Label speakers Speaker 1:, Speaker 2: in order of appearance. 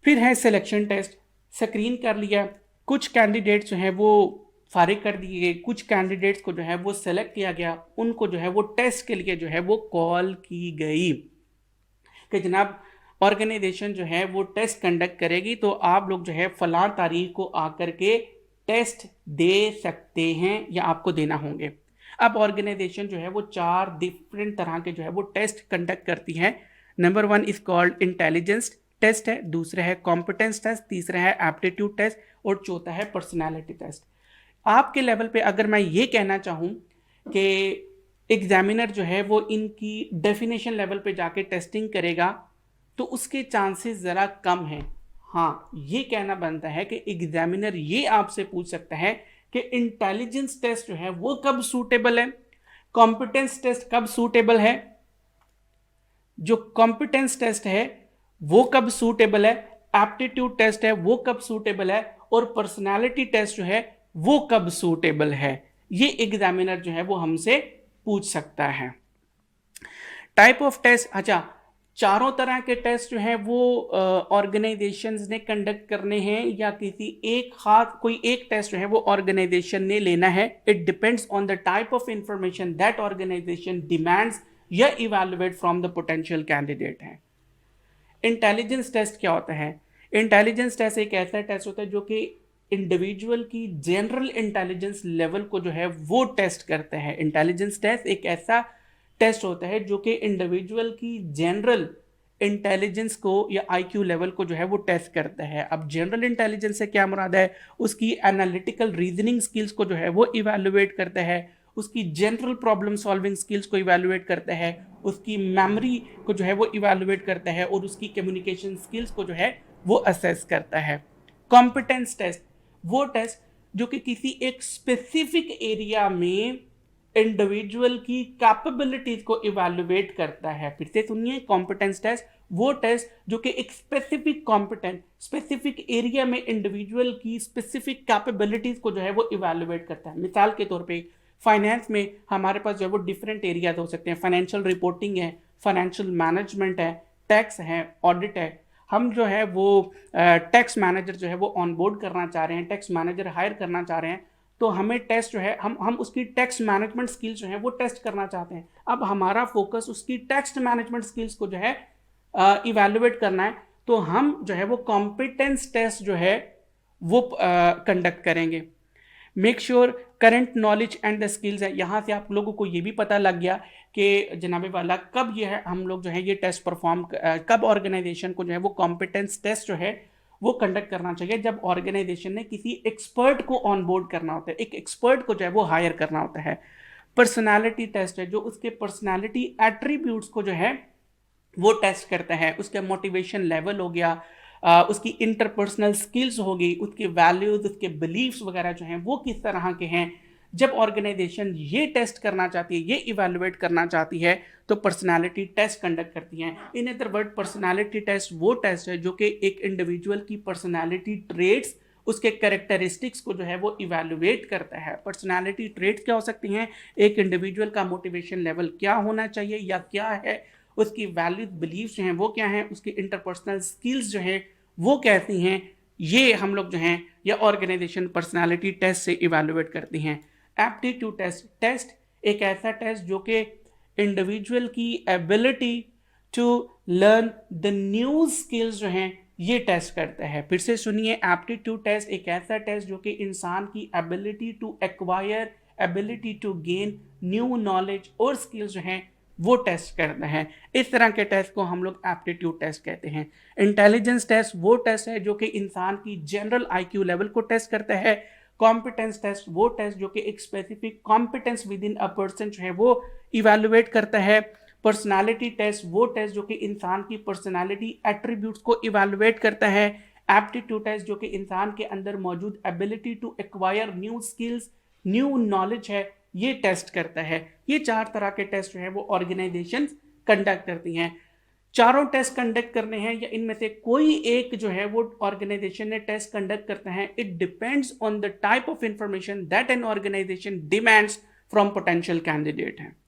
Speaker 1: फिर है selection test, screen कर लिया, कुछ कैंडिडेट्स जो हैं वो फारिग कर दिए गए, कुछ कैंडिडेट्स को जो है वो सेलेक्ट किया गया, उनको जो है वो टेस्ट के लिए जो है वो कॉल की गई कि जनाब ऑर्गेनाइजेशन जो है वो टेस्ट कंडक्ट करेगी, तो आप लोग जो है फलां तारीख को आकर के टेस्ट दे सकते हैं या आपको देना होंगे। अब ऑर्गेनाइजेशन जो है वो 4 डिफरेंट तरह के जो है वो टेस्ट कंडक्ट करती है। Number 1 is called intelligence test है, दूसरा है कॉम्पिटेंस टेस्ट, तीसरा है एप्टीट्यूड टेस्ट और चौथा है पर्सनैलिटी टेस्ट। आपके लेवल पे अगर मैं ये कहना चाहूँ कि एग्जामिनर जो है वो इनकी डेफिनेशन लेवल पे जाके टेस्टिंग करेगा तो उसके चांसेस ज़रा कम हैं। हाँ, ये कहना बनता है कि एग्जामिनर ये आपसे पूछ सकता है कि इंटेलिजेंस टेस्ट जो है वो कब सूटेबल है, कॉम्पिटेंस टेस्ट कब सूटेबल है, जो कॉम्पिटेंस टेस्ट है वो कब सूटेबल है, एप्टीट्यूड टेस्ट है वो कब सूटेबल है और पर्सनालिटी टेस्ट जो है वो कब सूटेबल है। ये एग्जामिनर जो है वो हमसे पूछ सकता है। टाइप ऑफ टेस्ट, अच्छा, चारों तरह के टेस्ट जो हैं वो ऑर्गेनाइजेशंस ने कंडक्ट करने हैं या किसी एक खास कोई एक टेस्ट जो है वो ऑर्गेनाइजेशन ने लेना है। It depends on the type of information that organization demands या evaluate from the potential candidate है। इंटेलिजेंस टेस्ट क्या होता है? इंटेलिजेंस टेस्ट एक ऐसा टेस्ट होता है जो कि इंडिविजुअल की जनरल इंटेलिजेंस लेवल को जो है वो टेस्ट करता है। इंटेलिजेंस टेस्ट एक ऐसा टेस्ट होता है जो कि इंडिविजुअल की जनरल इंटेलिजेंस को या आईक्यू लेवल को जो है वो टेस्ट करता है। अब जनरल इंटेलिजेंस से क्या मुराद है? उसकी एनालिटिकल रीजनिंग स्किल्स को जो है वो इवैल्यूएट करता है, उसकी जनरल प्रॉब्लम सॉल्विंग स्किल्स को इवैल्यूएट करता है, उसकी मेमोरी को जो है वो इवैल्यूएट करता है और उसकी कम्युनिकेशन स्किल्स को जो है वो असेस करता है। कॉम्पिटेंस टेस्ट वो टेस्ट जो कि किसी एक स्पेसिफिक एरिया में इंडिविजुअल की कैपेबिलिटीज को इवैल्यूएट करता है। फिर से सुनिए, कॉम्पिटेंस टेस्ट वो टेस्ट जो कि एक स्पेसिफिक एरिया में इंडिविजुअल की स्पेसिफिक कैपेबिलिटीज को जो है वो इवैल्यूएट करता है। मिसाल के तौर पे फाइनेंस में हमारे पास जो है वो डिफरेंट एरियाज हो सकते हैं। फाइनेंशियल रिपोर्टिंग है, फाइनेंशियल मैनेजमेंट है, टैक्स है, ऑडिट है। हम जो है वो टैक्स मैनेजर जो है वो ऑनबोर्ड करना चाह रहे हैं, टैक्स मैनेजर हायर करना चाह रहे हैं, तो हमें टेस्ट जो है हम उसकी टैक्स मैनेजमेंट स्किल्स जो है वो टेस्ट करना चाहते हैं। अब हमारा फोकस उसकी टैक्स मैनेजमेंट स्किल्स को जो है इवैल्यूएट करना है, तो हम जो है वो कॉम्पिटेंस टेस्ट जो है वो कंडक्ट करेंगे। Make sure current knowledge and the skills है। यहाँ से आप लोगों को ये भी पता लग गया कि जनाबे वाला कब ये है हम लोग जो है ये टेस्ट परफॉर्म कब ऑर्गेनाइजेशन को जो है वो कॉम्पिटेंस टेस्ट जो है वो कंडक्ट करना चाहिए, जब ऑर्गेनाइजेशन ने किसी एक्सपर्ट को ऑनबोर्ड करना होता है, एक एक्सपर्ट को जो है वो हायर करना होता है। पर्सनालिटी टेस्ट है जो उसके पर्सनालिटी एट्रीब्यूट्स को जो है वो टेस्ट करता है। उसका मोटिवेशन लेवल हो गया, उसकी इंटरपर्सनल स्किल्स होगी, उसकी वैल्यूज, उसके बिलीव्स वगैरह जो हैं वो किस तरह के हैं। जब ऑर्गेनाइजेशन ये टेस्ट करना चाहती है, ये इवैल्यूएट करना चाहती है, तो पर्सनालिटी टेस्ट कंडक्ट करती हैं। In other word, personality test वो टेस्ट है जो कि एक इंडिविजुअल की पर्सनालिटी ट्रेट्स, उसके कैरेक्टरिस्टिक्स को जो है वो इवैल्यूएट करता है। पर्सनालिटी ट्रेट्स क्या हो सकती हैं? एक इंडिविजुअल का मोटिवेशन लेवल क्या होना चाहिए या क्या है, उसकी वैल्यूज बिलीव्स जो हैं वो क्या हैं, उसकी इंटरपर्सनल स्किल्स जो हैं वो कैसी हैं, ये हम लोग जो हैं या ऑर्गेनाइजेशन पर्सनालिटी टेस्ट से इवैल्यूएट करती हैं। एप्टीट्यूड टेस्ट एक ऐसा टेस्ट जो कि इंडिविजुअल की ability to learn the new skills जो हैं ये टेस्ट करता है। फिर से सुनिए, एप्टीट्यूड टेस्ट एक ऐसा टेस्ट जो कि इंसान की ability to acquire, ability to gain new knowledge और स्किल्स जो हैं वो टेस्ट करता है। इस तरह के टेस्ट को हम लोग एप्टीट्यूड टेस्ट कहते हैं। इंटेलिजेंस टेस्ट वो टेस्ट है जो कि इंसान की जनरल आईक्यू लेवल को टेस्ट करता है। कॉम्पिटेंस टेस्ट वो टेस्ट जो कि एक specific competence with in a person जो है वो इवैल्यूएट करता है। पर्सनालिटी टेस्ट वो टेस्ट जो कि इंसान की पर्सनालिटी एट्रीब्यूट्स को इवैल्यूएट करता है। एप्टीट्यूड टेस्ट जो कि इंसान के अंदर मौजूद ability to acquire new skills, new knowledge है, ये टेस्ट करता है। ये 4 तरह के टेस्ट जो है वो ऑर्गेनाइजेशंस कंडक्ट करती हैं। चारों टेस्ट कंडक्ट करने हैं या इनमें से कोई एक जो है वो ऑर्गेनाइजेशन ने टेस्ट कंडक्ट करता है, it depends on the type of information that an organisation demands from potential candidate है।